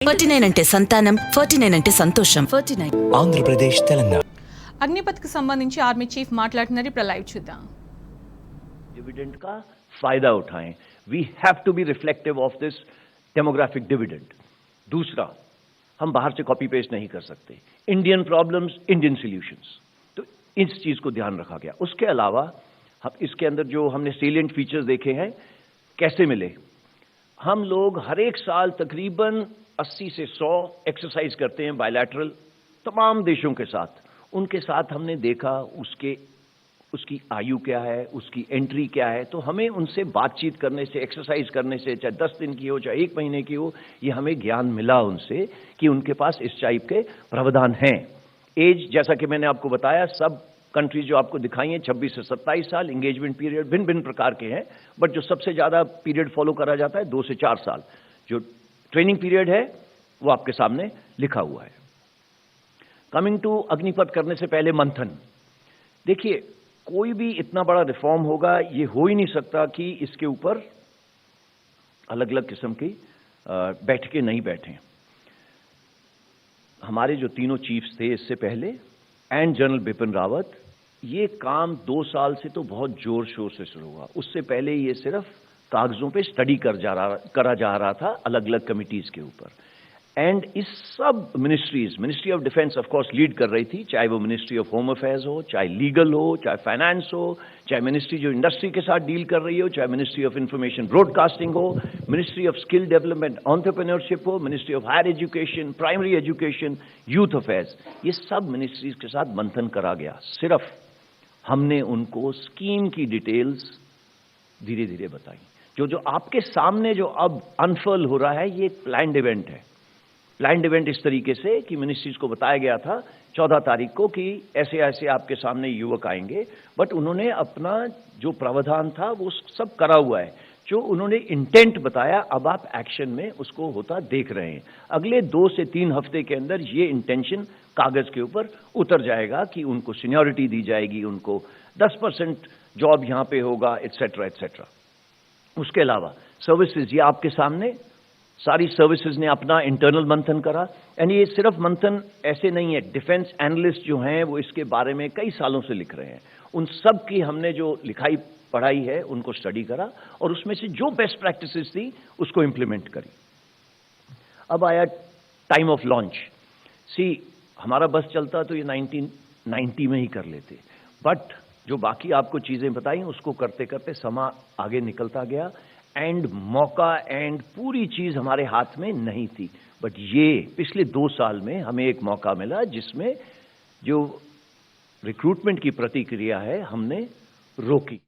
49 అంటే సంతానం, 49 అంటే సంతోషం. 49 ఆంధ్రప్రదేశ్ తెలంగాణ. అగ్నిపథ్కి సంబంధించి ఆర్మీ చీఫ్ మాట్లాడుతున్నారు. ఇప్పుడు లైవ్ చూద్దాం. डिविडेंड का फायदा उठाएं. We have to be reflective of this demographic dividend. दूसरा, हम बाहर से कॉपी पेस्ट नहीं कर सकते. Indian problems, Indian solutions. तो इस चीज को ध्यान रखा गया. उसके अलावा इसके अंदर जो हमने सेलिएंट फीचर्स देखे हैं कैसे मिले. हम लोग हर एक साल तकरीबन 80 से 100 एक्सरसाइज करते हैं बायलैटरल तमाम देशों के साथ. उनके साथ हमने देखा उसकी आयु क्या है, उसकी एंट्री क्या है. तो हमें उनसे बातचीत करने से, एक्सरसाइज करने से, चाहे 10 दिन की हो, चाहे 1 महीने की हो, ये हमें ज्ञान मिला उनसे कि उनके पास इस टाइप के प्रावधान हैं. एज जैसा कि मैंने आपको बताया, सब कंट्रीज जो आपको दिखाई हैं 26 से 27 साल. एंगेजमेंट पीरियड भिन्न भिन्न प्रकार के हैं, बट जो सबसे ज्यादा पीरियड फॉलो करा जाता है 2 से 4 साल. जो ट्रेनिंग पीरियड है वो आपके सामने लिखा हुआ है. कमिंग टू अग्निपथ करने से पहले मंथन. देखिए, कोई भी इतना बड़ा रिफॉर्म होगा, ये हो ही नहीं सकता कि इसके ऊपर अलग अलग किस्म की बैठकें नहीं बैठें. हमारे जो तीनों चीफ्स थे इससे पहले एंड जनरल बिपिन रावत, ये काम 2 साल से तो बहुत जोर शोर से शुरू हुआ. उससे पहले ये सिर्फ कागजों पे स्टडी करा जा रहा था अलग अलग कमिटीज के ऊपर. एंड इस सब ministry of defence of course lead कर रही थी, चाहे वो मिनिस्ट्री ऑफ होम अफेयर्स हो, चाहे लीगल हो, चाहे फाइनेंस हो, चाहे मिनिस्ट्री जो इंडस्ट्री के साथ डील कर रही हो, चाहे मिनिस्ट्री ऑफ इंफॉर्मेशन ब्रॉडकास्टिंग हो, ministry of skill development entrepreneurship हो, ministry of higher education, primary education, youth affairs. ये सब मिनिस्ट्रीज के साथ मंथन करा गया. सिर्फ हमने उनको स्कीम की डिटेल्स धीरे धीरे बताई. जो आपके सामने जो अब अनफर्ल हो रहा है, ये एक प्लान्ड इवेंट है. प्लान्ड इवेंट इस तरीके से कि मिनिस्ट्रीज को बताया गया था 14 तारीख को कि ऐसे ऐसे आपके सामने युवक आएंगे, बट उन्होंने अपना जो प्रावधान था वो सब करा हुआ है. जो उन्होंने इंटेंट बताया, अब आप एक्शन में उसको होता देख रहे हैं. अगले 2 से 3 हफ्ते के अंदर ये इंटेंशन कागज के ऊपर उतर जाएगा कि उनको सीनियोरिटी दी जाएगी, उनको 10% जॉब यहां पे होगा, एटसेट्रा एटसेट्रा. उसके अलावा सर्विसेज, ये आपके सामने सारी सर्विसेज ने अपना इंटरनल मंथन करा. यानी ये सिर्फ मंथन ऐसे नहीं है. डिफेंस एनालिस्ट जो हैं वो इसके बारे में कई सालों से लिख रहे हैं. उन सब की हमने जो लिखाई पढ़ाई है उनको स्टडी करा और उसमें से जो बेस्ट प्रैक्टिसेस थी उसको इंप्लीमेंट करी. अब आया टाइम ऑफ लॉन्च. हमारा बस चलता तो ये 1990 में ही कर लेते, बट जो बाकी आपको चीजें बताई उसको करते करते समय आगे निकलता गया. एंड मौका एंड पूरी चीज हमारे हाथ में नहीं थी, बट ये पिछले 2 साल में हमें एक मौका मिला जिसमें जो रिक्रूटमेंट की प्रतिक्रिया है हमने रोकी.